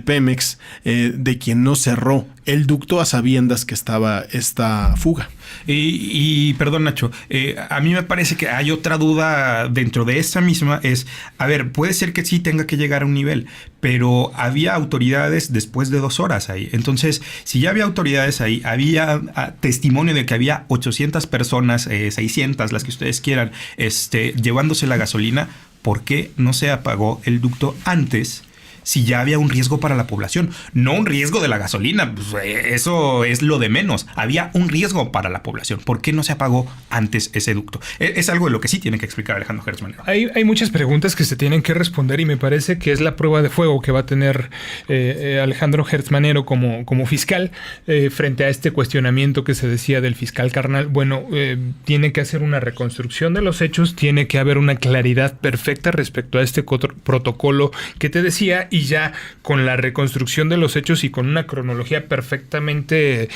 Pemex, de quien no cerró el ducto a sabiendas que estaba esta fuga. Y perdón, Nacho, a mí me parece que hay otra duda dentro de esta misma, a ver, puede ser que sí tenga que llegar a un nivel, pero había autoridades después de 2 horas ahí. Entonces, si ya había autoridades ahí, había testimonio de que había 800 personas, 600, las que ustedes quieran, llevándose la gasolina, ¿por qué no se apagó el ducto antes? Si ya había un riesgo para la población, no un riesgo de la gasolina, pues eso es lo de menos. Había un riesgo para la población. ¿Por qué no se apagó antes ese ducto? Es algo de lo que sí tiene que explicar Alejandro Gertz Manero. Hay muchas preguntas que se tienen que responder y me parece que es la prueba de fuego que va a tener Alejandro Gertz Manero como fiscal frente a este cuestionamiento que se decía del fiscal carnal. Bueno, tiene que hacer una reconstrucción de los hechos, tiene que haber una claridad perfecta respecto a este protocolo que te decía, y ya con la reconstrucción de los hechos y con una cronología perfectamente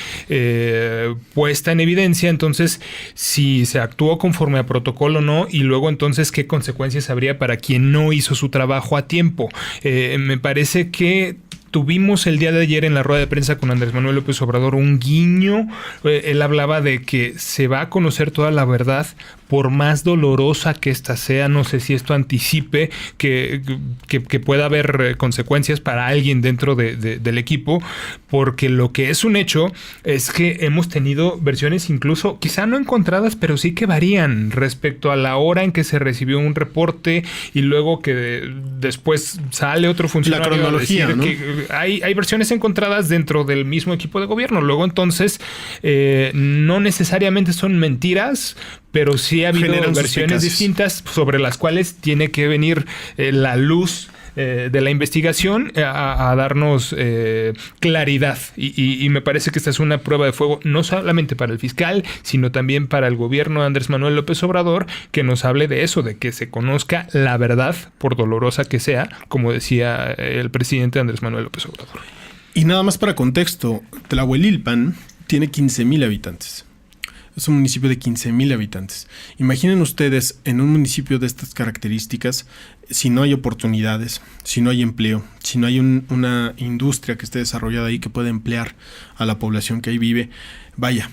puesta en evidencia, entonces si se actuó conforme a protocolo o no, y luego entonces qué consecuencias habría para quien no hizo su trabajo a tiempo. Me parece que tuvimos el día de ayer en la rueda de prensa con Andrés Manuel López Obrador un guiño. Él hablaba de que se va a conocer toda la verdad, por más dolorosa que ésta sea. No sé si esto anticipe que pueda haber consecuencias para alguien dentro del equipo, porque lo que es un hecho es que hemos tenido versiones incluso, quizá no encontradas, pero sí que varían respecto a la hora en que se recibió un reporte y luego que después sale otro funcionario. La cronología, a decir, ¿no? Que hay versiones encontradas dentro del mismo equipo de gobierno. Luego entonces no necesariamente son mentiras, pero sí ha habido versiones distintas sobre las cuales tiene que venir la luz de la investigación a darnos claridad. Y me parece que esta es una prueba de fuego no solamente para el fiscal, sino también para el gobierno de Andrés Manuel López Obrador, que nos hable de eso, de que se conozca la verdad, por dolorosa que sea, como decía el presidente Andrés Manuel López Obrador. Y nada más para contexto, Tlahuelilpan tiene 15,000 habitantes. Es un municipio de 15,000 habitantes. Imaginen ustedes en un municipio de estas características, si no hay oportunidades, si no hay empleo, si no hay una industria que esté desarrollada ahí que pueda emplear a la población que ahí vive. Vaya,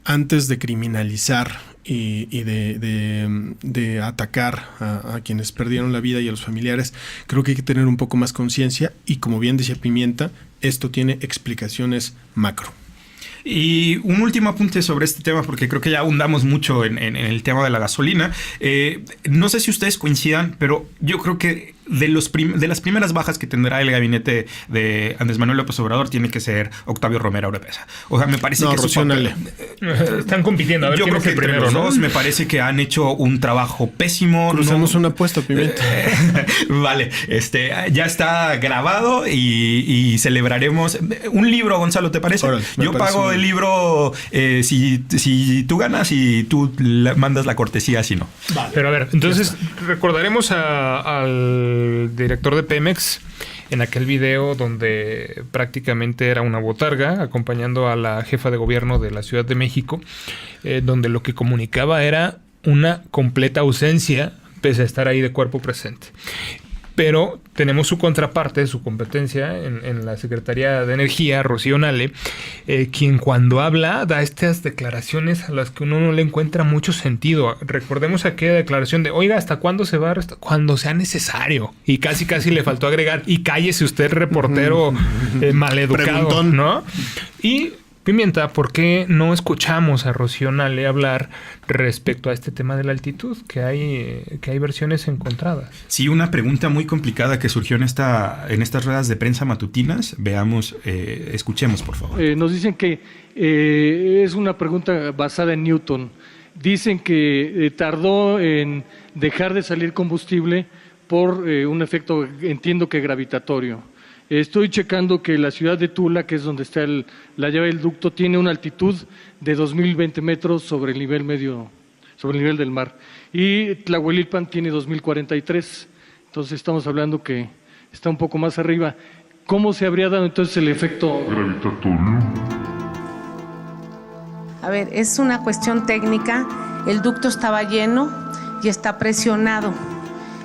antes de criminalizar y de atacar a quienes perdieron la vida y a los familiares, creo que hay que tener un poco más conciencia y, como bien decía Pimienta, esto tiene explicaciones macro. Y un último apunte sobre este tema, porque creo que ya abundamos mucho en el tema de la gasolina. No sé si ustedes coincidan, pero yo creo que de las primeras bajas que tendrá el gabinete de Andrés Manuel López Obrador tiene que ser Octavio Romero Oropeza. O sea, me parece que Rocío Nale. Están compitiendo. A ver, yo quién creo es que el entre primero, los dos ¿no? me parece que han hecho un trabajo pésimo. Cruzamos una apuesta, Pimienta. Vale, ya está grabado y celebraremos un libro, Gonzalo, ¿te parece? Órale, yo pago el libro si tú ganas y tú mandas la cortesía, si no. Vale. Pero a ver, entonces recordaremos al director de Pemex en aquel video donde prácticamente era una botarga acompañando a la jefa de gobierno de la Ciudad de México, donde lo que comunicaba era una completa ausencia pese a estar ahí de cuerpo presente. Pero tenemos su contraparte, su competencia en la Secretaría de Energía, Rocío Nale, quien cuando habla da estas declaraciones a las que uno no le encuentra mucho sentido. Recordemos aquella declaración de, oiga, ¿hasta cuándo se va a arrestar? Cuando sea necesario. Y casi le faltó agregar, y cállese usted, reportero maleducado, Preguntón. ¿no? Y Pimienta, ¿por qué no escuchamos a Rocío Nale hablar respecto a este tema de la altitud? Que hay versiones encontradas. Sí, una pregunta muy complicada que surgió en estas ruedas de prensa matutinas. Veamos, escuchemos, por favor. Nos dicen que es una pregunta basada en Newton. Dicen que tardó en dejar de salir combustible por un efecto, entiendo que gravitatorio. Estoy checando que la ciudad de Tula, que es donde está la llave del ducto, tiene una altitud de 2.020 metros sobre el nivel medio, sobre el nivel del mar. Y Tlahuelilpan tiene 2.043. Entonces estamos hablando que está un poco más arriba. ¿Cómo se habría dado entonces el efecto gravitatorio? A ver, es una cuestión técnica. El ducto estaba lleno y está presionado.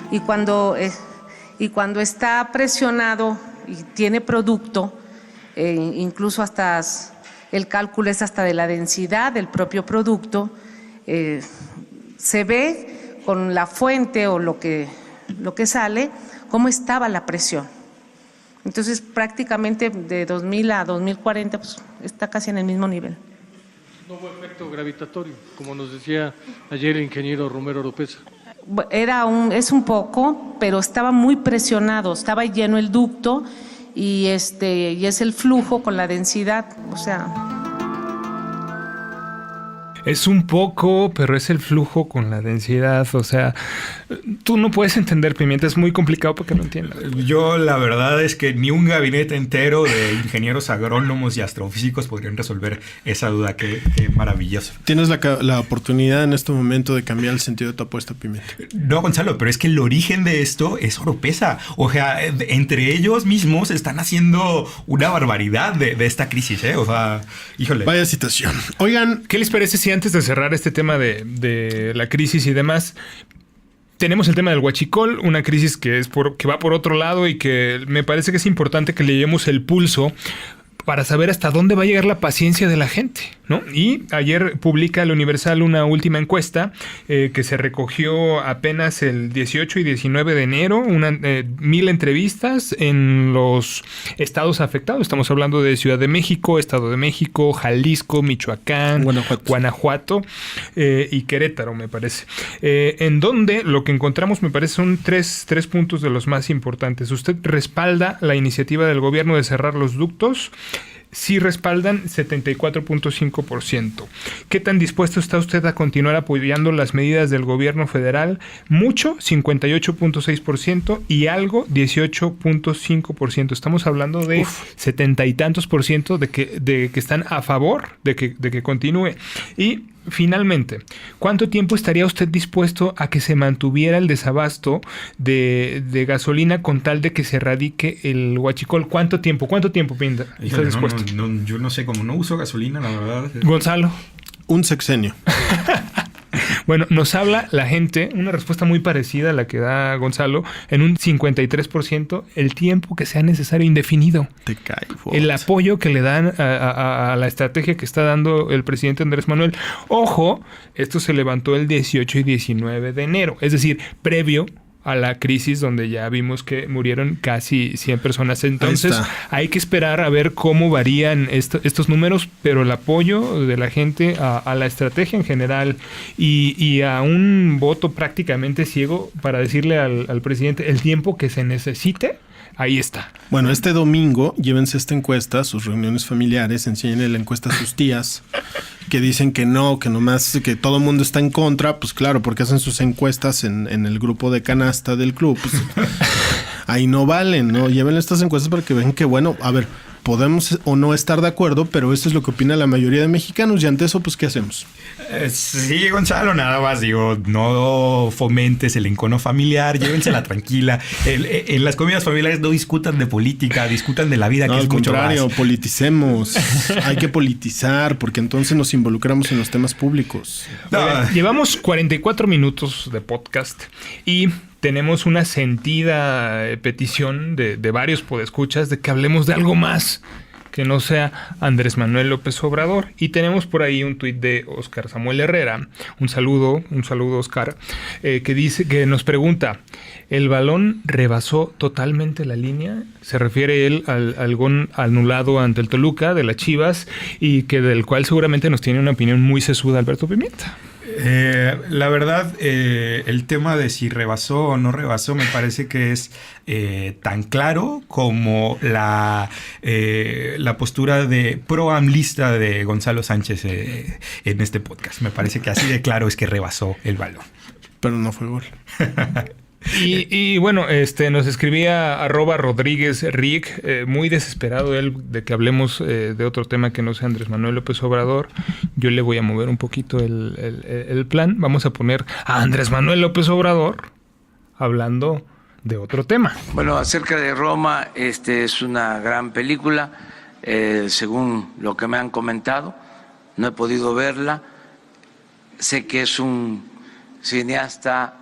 Y cuando está presionado y tiene producto, incluso hasta el cálculo es hasta de la densidad del propio producto, se ve con la fuente o lo que sale, cómo estaba la presión. Entonces prácticamente de 2000 a 2040 pues, está casi en el mismo nivel. No hubo efecto gravitatorio, como nos decía ayer el ingeniero Romero Oropeza. Es un poco, pero estaba muy presionado, estaba lleno el ducto y es el flujo con la densidad, o sea. Es un poco, pero es el flujo con la densidad, o sea, tú no puedes entender, Pimienta, es muy complicado para que lo entiendas. Yo la verdad es que ni un gabinete entero de ingenieros agrónomos y astrofísicos podrían resolver esa duda. Qué maravilloso. Tienes la oportunidad en este momento de cambiar el sentido de tu apuesta, Pimienta. No, Gonzalo, pero es que el origen de esto es Oropesa. O sea, entre ellos mismos están haciendo una barbaridad de esta crisis, ¿eh? O sea, híjole. Vaya situación. Oigan, ¿qué les parece si antes de cerrar este tema de la crisis y demás, tenemos el tema del huachicol, una crisis que va por otro lado y que me parece que es importante que le llevemos el pulso para saber hasta dónde va a llegar la paciencia de la gente, ¿no? Y ayer publica el Universal una última encuesta que se recogió apenas el 18 y 19 de enero, 1,000 entrevistas en los estados afectados. Estamos hablando de Ciudad de México, Estado de México, Jalisco, Michoacán, Guanajuato y Querétaro, me parece. En donde lo que encontramos, me parece, son tres puntos de los más importantes. Usted respalda la iniciativa del gobierno de cerrar los ductos. sí respaldan 74.5%. ¿Qué tan dispuesto está usted a continuar apoyando las medidas del gobierno federal? Mucho, 58.6%, y algo, 18.5%. Estamos hablando de 70 y tantos por ciento de que están a favor de que continúe. Y finalmente, ¿cuánto tiempo estaría usted dispuesto a que se mantuviera el desabasto de gasolina con tal de que se erradique el huachicol? ¿Cuánto tiempo, Pineda? ¿Está dispuesto? Yo no sé, como no uso gasolina, la verdad. Gonzalo. Un sexenio. Bueno, nos habla la gente, una respuesta muy parecida a la que da Gonzalo, en un 53%, el tiempo que sea necesario, indefinido. Te cae. El apoyo que le dan a la estrategia que está dando el presidente Andrés Manuel. Ojo, esto se levantó el 18 y 19 de enero, es decir, previo a la crisis donde ya vimos que murieron casi 100 personas. Entonces hay que esperar a ver cómo varían estos números, pero el apoyo de la gente a la estrategia en general y a un voto prácticamente ciego para decirle al presidente el tiempo que se necesite, ahí está. Bueno, este domingo llévense esta encuesta a sus reuniones familiares, enséñenle la encuesta a sus tías que dicen que no, que nomás, que todo el mundo está en contra. Pues claro, porque hacen sus encuestas en el grupo de canasta del club. Pues, ahí no valen, ¿no? Llévenle estas encuestas para que vean que, bueno, a ver, podemos o no estar de acuerdo, pero esto es lo que opina la mayoría de mexicanos, y ante eso, pues, ¿qué hacemos? Sí, Gonzalo, nada más digo, no fomentes el encono familiar, llévensela tranquila. En las comidas familiares no discutan de política, discutan de la vida, que es mucho más. Al contrario, politicemos. Hay que politizar, porque entonces nos involucramos en los temas públicos. No. Llevamos 44 minutos de podcast y tenemos una sentida petición de varios podescuchas de que hablemos de algo más que no sea Andrés Manuel López Obrador. Y tenemos por ahí un tuit de Oscar Samuel Herrera, un saludo Oscar, que nos pregunta: ¿el balón rebasó totalmente la línea? Se refiere él al gol anulado ante el Toluca de las Chivas, y que del cual seguramente nos tiene una opinión muy sesuda Alberto Pimienta. La verdad, el tema de si rebasó o no rebasó me parece que es tan claro como la postura de pro-amlista de Gonzalo Sánchez en este podcast. Me parece que así de claro es que rebasó el balón. Pero no fue gol. Y bueno, nos escribía @RodríguezRick, muy desesperado él de que hablemos de otro tema que no sea Andrés Manuel López Obrador. Yo le voy a mover un poquito el plan. Vamos a poner a Andrés Manuel López Obrador hablando de otro tema. Bueno, acerca de Roma, es una gran película, según lo que me han comentado. No he podido verla. Sé que es un cineasta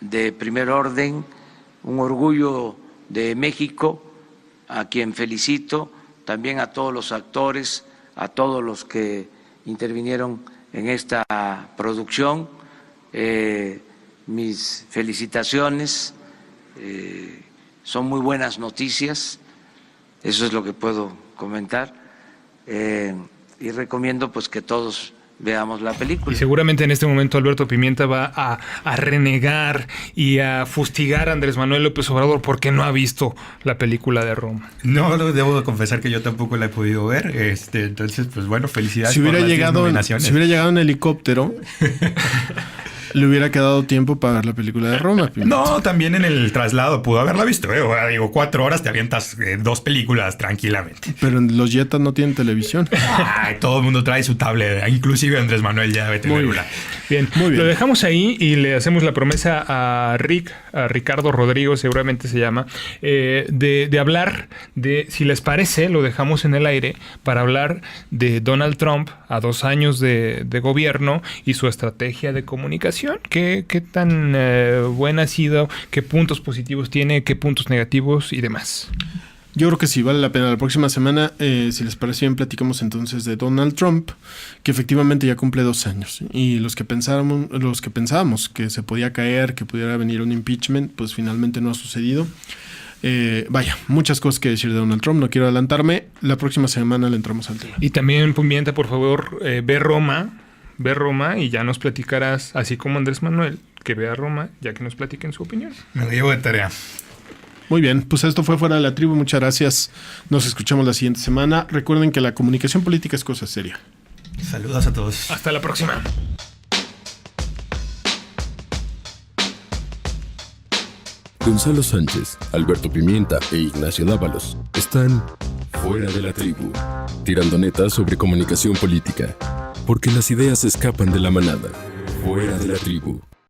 de primer orden, un orgullo de México, a quien felicito, también a todos los actores, a todos los que intervinieron en esta producción. Mis felicitaciones, son muy buenas noticias, eso es lo que puedo comentar, y recomiendo pues que todos veamos la película. Y seguramente en este momento Alberto Pimienta va a renegar y a fustigar a Andrés Manuel López Obrador porque no ha visto la película de Roma. No, debo de confesar que yo tampoco la he podido ver. Entonces, pues bueno, felicidades. Si hubiera llegado en helicóptero, le hubiera quedado tiempo para ver la película de Roma. No, también en el traslado pudo haberla visto. Digo, 4 horas te avientas 2 películas tranquilamente. Pero los Jetas no tienen televisión. Todo el mundo trae su tablet. Inclusive Andrés Manuel ya debe tener una. Bien, muy bien. Lo dejamos ahí y le hacemos la promesa a Ricardo Rodrigo, seguramente se llama, de hablar de, si les parece, lo dejamos en el aire para hablar de Donald Trump a 2 años de gobierno y su estrategia de comunicación. ¿Qué tan buena ha sido? ¿Qué puntos positivos tiene? ¿Qué puntos negativos? Y demás. Yo creo que sí, vale la pena. La próxima semana, si les parece bien, platicamos entonces de Donald Trump, que efectivamente ya cumple 2 años. Y los que pensábamos que se podía caer, que pudiera venir un impeachment, pues finalmente no ha sucedido. Muchas cosas que decir de Donald Trump, no quiero adelantarme. La próxima semana le entramos al tema. Y también, Pimienta, por favor, ve Roma y ya nos platicarás, así como Andrés Manuel, que vea Roma, ya que nos platiquen su opinión. Me lo llevo de tarea. Muy bien, pues esto fue Fuera de la Tribu. Muchas gracias. Nos escuchamos la siguiente semana. Recuerden que la comunicación política es cosa seria. Saludos a todos. Hasta la próxima. Gonzalo Sánchez, Alberto Pimienta e Ignacio Dávalos están Fuera de la Tribu, tirando netas sobre comunicación política, porque las ideas escapan de la manada. Fuera de la Tribu.